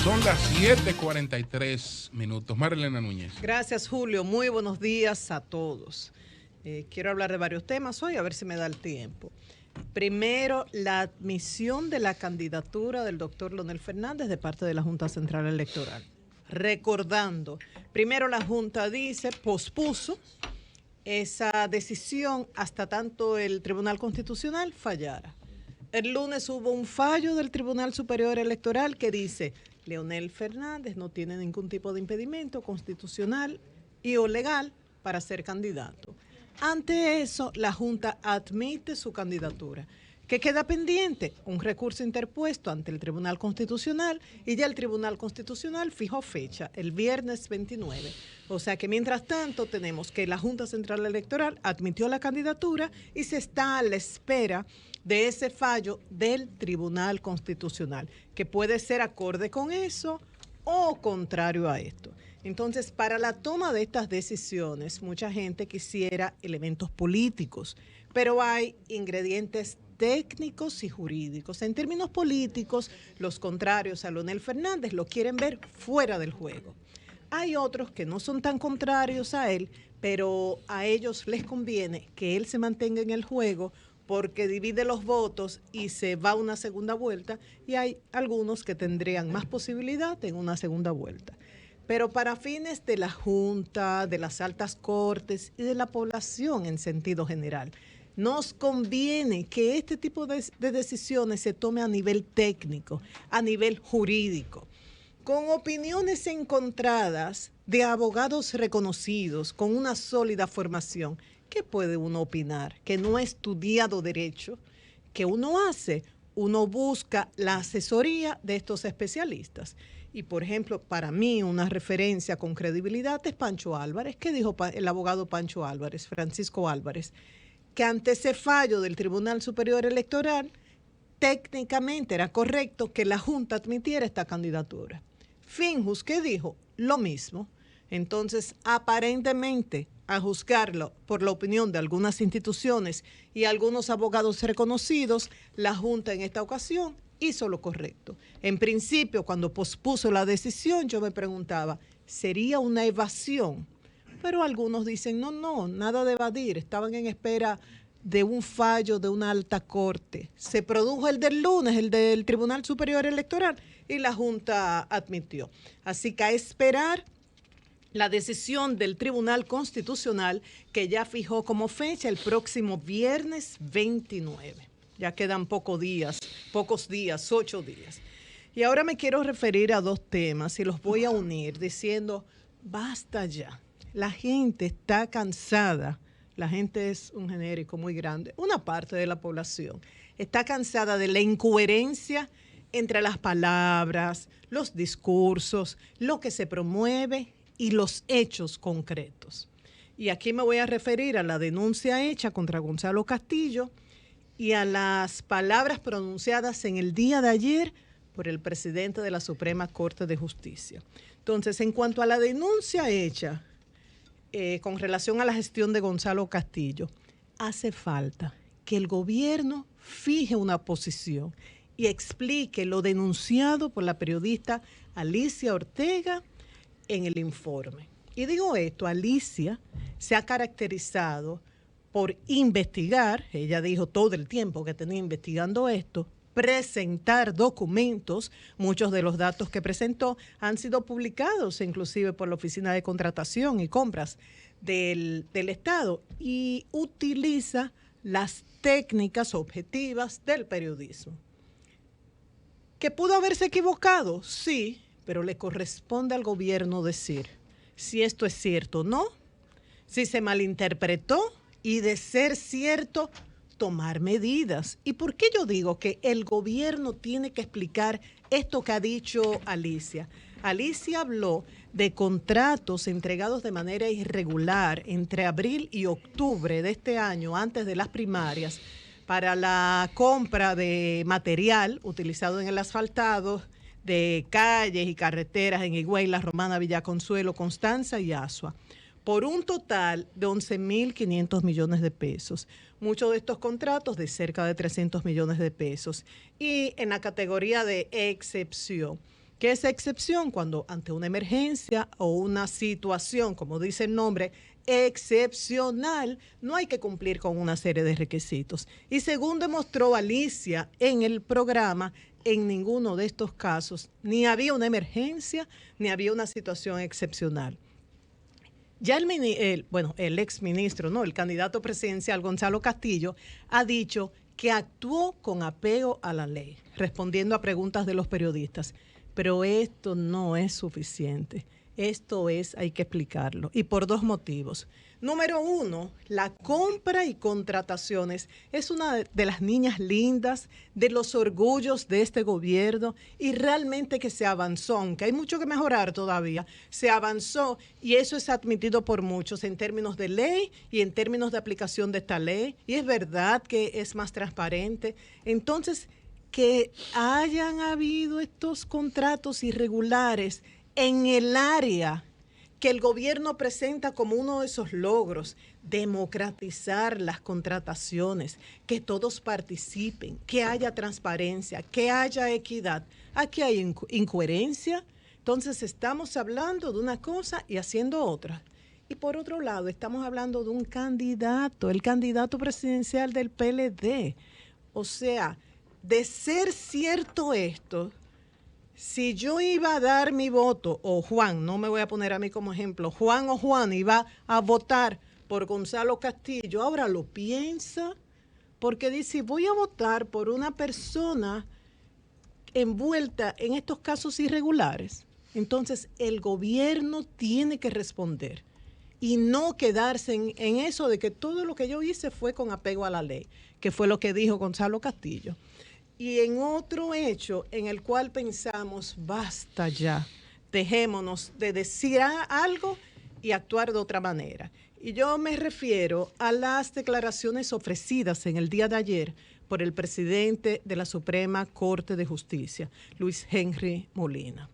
Son las 7:43. Marilena Núñez. Gracias, Julio. Muy buenos días a todos. Quiero hablar de varios temas hoy, a ver si me da el tiempo. Primero, la admisión de la candidatura del doctor Leonel Fernández de parte de la Junta Central Electoral. Recordando, primero la Junta dice, pospuso esa decisión hasta tanto el Tribunal Constitucional fallara. El lunes hubo un fallo del Tribunal Superior Electoral que dice, Leonel Fernández no tiene ningún tipo de impedimento constitucional y o legal para ser candidato. Ante eso, la Junta admite su candidatura. ¿Qué queda pendiente? Un recurso interpuesto ante el Tribunal Constitucional y ya el Tribunal Constitucional fijó fecha, el viernes 29. O sea que mientras tanto tenemos que la Junta Central Electoral admitió la candidatura y se está a la espera de ese fallo del Tribunal Constitucional, que puede ser acorde con eso o contrario a esto. Entonces, para la toma de estas decisiones, mucha gente quisiera elementos políticos, pero hay ingredientes técnicos y jurídicos. En términos políticos, los contrarios a Leonel Fernández lo quieren ver fuera del juego. Hay otros que no son tan contrarios a él, pero a ellos les conviene que él se mantenga en el juego porque divide los votos y se va a una segunda vuelta, y hay algunos que tendrían más posibilidad en una segunda vuelta. Pero para fines de la Junta, de las altas cortes y de la población en sentido general, nos conviene que este tipo de decisiones se tome a nivel técnico, a nivel jurídico, con opiniones encontradas de abogados reconocidos, con una sólida formación. ¿Qué puede uno opinar? Que no ha estudiado derecho. ¿Qué uno hace? Uno busca la asesoría de estos especialistas. Y, por ejemplo, para mí una referencia con credibilidad es Pancho Álvarez. ¿Qué dijo el abogado Pancho Álvarez, Francisco Álvarez? Que ante ese fallo del Tribunal Superior Electoral, técnicamente era correcto que la Junta admitiera esta candidatura. Finjus, ¿qué dijo? Lo mismo. Entonces, aparentemente, a juzgarlo por la opinión de algunas instituciones y algunos abogados reconocidos, la Junta en esta ocasión hizo lo correcto. En principio, cuando pospuso la decisión, yo me preguntaba, ¿sería una evasión? Pero algunos dicen, no, nada de evadir, estaban en espera de un fallo de una alta corte. Se produjo el del lunes, el del Tribunal Superior Electoral, y la Junta admitió. Así que a esperar la decisión del Tribunal Constitucional, que ya fijó como fecha el próximo viernes 29. Ya quedan pocos días, 8 días. Y ahora me quiero referir a dos temas y los voy a unir diciendo, basta ya. La gente está cansada, la gente es un genérico muy grande, una parte de la población está cansada de la incoherencia entre las palabras, los discursos, lo que se promueve y los hechos concretos. Y aquí me voy a referir a la denuncia hecha contra Gonzalo Castillo y a las palabras pronunciadas en el día de ayer por el presidente de la Suprema Corte de Justicia. Entonces, en cuanto a la denuncia hecha con relación a la gestión de Gonzalo Castillo, hace falta que el gobierno fije una posición y explique lo denunciado por la periodista Alicia Ortega en el informe. Y digo esto, Alicia se ha caracterizado por investigar, ella dijo todo el tiempo que tenía investigando esto, presentar documentos, muchos de los datos que presentó han sido publicados inclusive por la Oficina de Contratación y Compras del Estado, y utiliza las técnicas objetivas del periodismo. ¿Que pudo haberse equivocado? Sí, pero le corresponde al gobierno decir si esto es cierto o no, si se malinterpretó y, de ser cierto, tomar medidas. ¿Y por qué yo digo que el gobierno tiene que explicar esto que ha dicho Alicia? Alicia habló de contratos entregados de manera irregular entre abril y octubre de este año, antes de las primarias, para la compra de material utilizado en el asfaltado de calles y carreteras en Higüey, La Romana, Villaconsuelo, Constanza y Asua, por un total de 11.500 millones de pesos. Muchos de estos contratos de cerca de 300 millones de pesos. Y en la categoría de excepción, ¿Qué es excepción? Cuando ante una emergencia o una situación, como dice el nombre, excepcional, no hay que cumplir con una serie de requisitos. Y según demostró Alicia en el programa, en ninguno de estos casos ni había una emergencia ni había una situación excepcional. Ya el exministro, no, el candidato presidencial Gonzalo Castillo ha dicho que actuó con apego a la ley, respondiendo a preguntas de los periodistas. Pero esto no es suficiente. Esto hay que explicarlo. Y por dos motivos. Número uno, la compra y contrataciones es una de las niñas lindas, de los orgullos de este gobierno, y realmente que se avanzó, aunque hay mucho que mejorar todavía, se avanzó y eso es admitido por muchos en términos de ley y en términos de aplicación de esta ley. Y es verdad que es más transparente. Entonces, que hayan habido estos contratos irregulares en el área que el gobierno presenta como uno de esos logros, democratizar las contrataciones, que todos participen, que haya transparencia, que haya equidad. Aquí hay incoherencia. Entonces estamos hablando de una cosa y haciendo otra. Y por otro lado, estamos hablando de un candidato, el candidato presidencial del PLD. O sea, de ser cierto esto, si yo iba a dar mi voto, o Juan, no me voy a poner a mí como ejemplo, Juan o Juan iba a votar por Gonzalo Castillo, ahora lo piensa, porque dice, voy a votar por una persona envuelta en estos casos irregulares. Entonces, el gobierno tiene que responder y no quedarse en eso de que todo lo que yo hice fue con apego a la ley, que fue lo que dijo Gonzalo Castillo. Y en otro hecho en el cual pensamos, basta ya, dejémonos de decir algo y actuar de otra manera. Y yo me refiero a las declaraciones ofrecidas en el día de ayer por el presidente de la Suprema Corte de Justicia, Luis Henry Molina.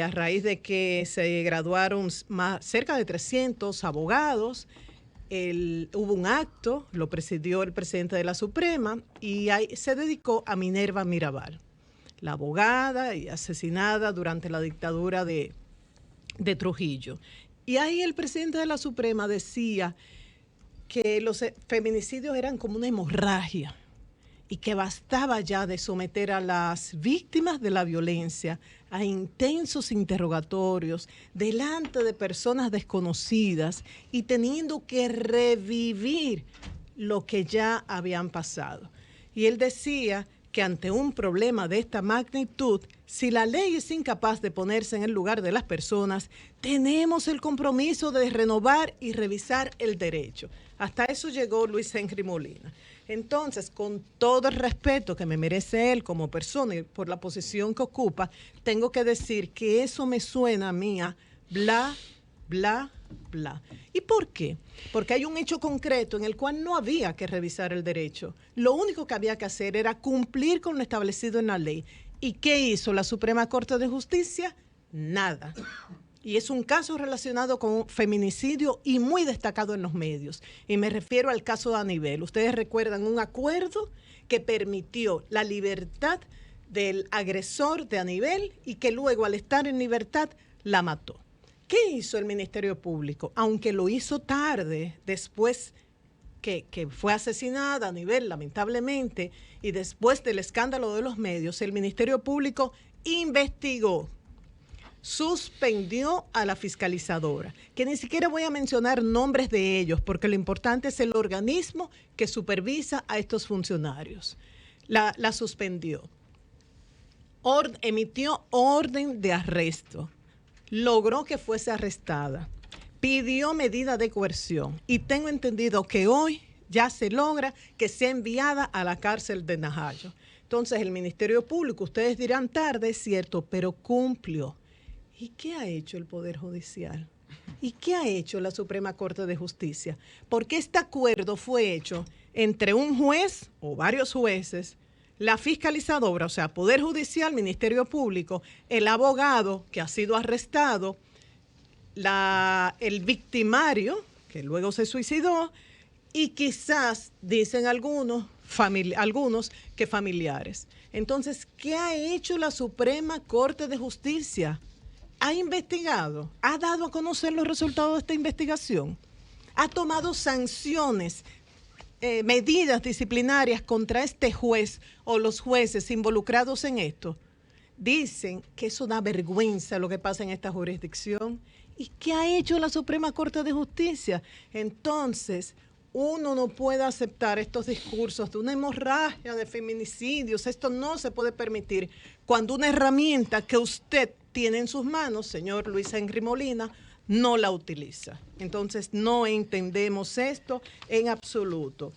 A raíz de que se graduaron cerca de 300 abogados, hubo un acto, lo presidió el presidente de la Suprema y se dedicó a Minerva Mirabal, la abogada y asesinada durante la dictadura de Trujillo. Y ahí el presidente de la Suprema decía que los feminicidios eran como una hemorragia y que bastaba ya de someter a las víctimas de la violencia a intensos interrogatorios delante de personas desconocidas y teniendo que revivir lo que ya habían pasado. Y él decía que ante un problema de esta magnitud, si la ley es incapaz de ponerse en el lugar de las personas, tenemos el compromiso de renovar y revisar el derecho. Hasta eso llegó Luis Henry Molina. Entonces, con todo el respeto que me merece él como persona y por la posición que ocupa, tengo que decir que eso me suena a mí a bla, bla, bla. ¿Y por qué? Porque hay un hecho concreto en el cual no había que revisar el derecho. Lo único que había que hacer era cumplir con lo establecido en la ley. ¿Y qué hizo la Suprema Corte de Justicia? Nada. Y es un caso relacionado con feminicidio y muy destacado en los medios. Y me refiero al caso de Anibel. Ustedes recuerdan un acuerdo que permitió la libertad del agresor de Anibel y que luego, al estar en libertad, la mató. ¿Qué hizo el Ministerio Público? Aunque lo hizo tarde, después que fue asesinada Anibel, lamentablemente, y después del escándalo de los medios, el Ministerio Público investigó, suspendió a la fiscalizadora, que ni siquiera voy a mencionar nombres de ellos, porque lo importante es el organismo que supervisa a estos funcionarios. La suspendió. Emitió orden de arresto. Logró que fuese arrestada. Pidió medida de coerción. Y tengo entendido que hoy ya se logra que sea enviada a la cárcel de Najayo. Entonces, el Ministerio Público, ustedes dirán tarde, es cierto, pero cumplió. ¿Y qué ha hecho el Poder Judicial? ¿Y qué ha hecho la Suprema Corte de Justicia? Porque este acuerdo fue hecho entre un juez o varios jueces, la fiscalizadora, o sea, Poder Judicial, Ministerio Público, el abogado que ha sido arrestado, el victimario, que luego se suicidó, y quizás, dicen algunos, algunos que familiares. Entonces, ¿qué ha hecho la Suprema Corte de Justicia? ¿Ha investigado? ¿Ha dado a conocer los resultados de esta investigación? ¿Ha tomado sanciones, medidas disciplinarias contra este juez o los jueces involucrados en esto? Dicen que es una vergüenza lo que pasa en esta jurisdicción. ¿Y qué ha hecho la Suprema Corte de Justicia? Entonces, uno no puede aceptar estos discursos de una hemorragia de feminicidios. Esto no se puede permitir cuando una herramienta que usted tiene en sus manos, señor Luis Henry Molina, no la utiliza. Entonces, no entendemos esto en absoluto.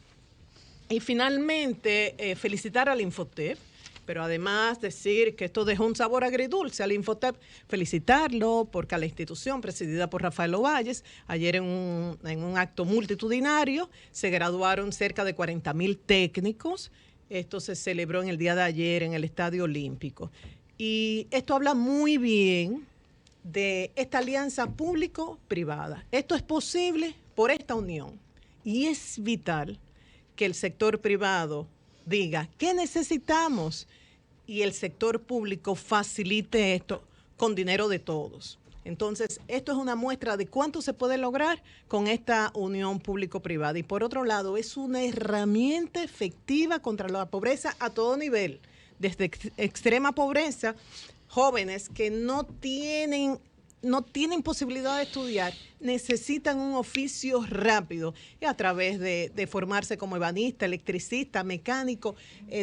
Y finalmente, felicitar al Infotep, pero además decir que esto dejó un sabor agridulce al Infotep, felicitarlo porque a la institución presidida por Rafael Ovalles, ayer en un acto multitudinario se graduaron cerca de 40,000 técnicos. Esto se celebró en el día de ayer en el Estadio Olímpico. Y esto habla muy bien de esta alianza público-privada. Esto es posible por esta unión y es vital que el sector privado diga qué necesitamos y el sector público facilite esto con dinero de todos. Entonces, esto es una muestra de cuánto se puede lograr con esta unión público-privada. Y por otro lado, es una herramienta efectiva contra la pobreza a todo nivel, desde extrema pobreza, jóvenes que no tienen posibilidad de estudiar, necesitan un oficio rápido y a través de formarse como ebanista, electricista, mecánico,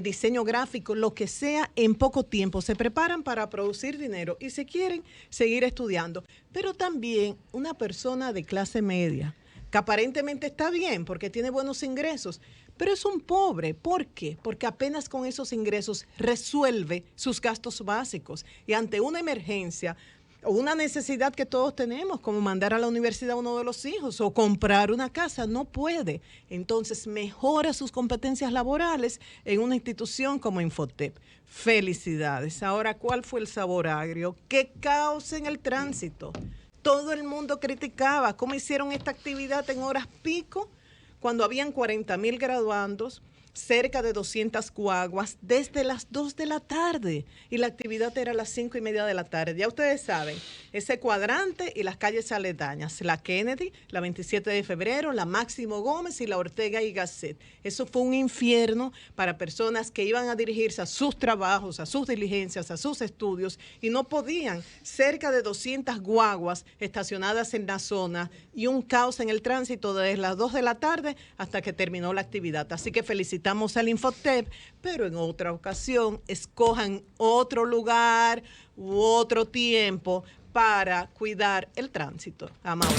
diseño gráfico, lo que sea, en poco tiempo se preparan para producir dinero y se quieren seguir estudiando. Pero también una persona de clase media, que aparentemente está bien porque tiene buenos ingresos, pero es un pobre. ¿Por qué? Porque apenas con esos ingresos resuelve sus gastos básicos y ante una emergencia o una necesidad que todos tenemos, como mandar a la universidad a uno de los hijos o comprar una casa, no puede. Entonces mejora sus competencias laborales en una institución como Infotep. Felicidades. Ahora, ¿cuál fue el sabor agrio? ¡Qué caos en el tránsito! Todo el mundo criticaba cómo hicieron esta actividad en horas pico, cuando habían 40,000 graduandos, cerca de 200 guaguas, desde las 2 de la tarde. Y la actividad era a las 5:30 de la tarde. Ya ustedes saben, ese cuadrante y las calles aledañas, la Kennedy, la 27 de febrero, la Máximo Gómez y la Ortega y Gasset. Eso fue un infierno para personas que iban a dirigirse a sus trabajos, a sus diligencias, a sus estudios y no podían. Cerca de 200 guaguas estacionadas en la zona y un caos en el tránsito desde las 2 de la tarde hasta que terminó la actividad. Así que felicitamos al Infotep, pero en otra ocasión escojan otro lugar u otro tiempo para cuidar el tránsito. Amado.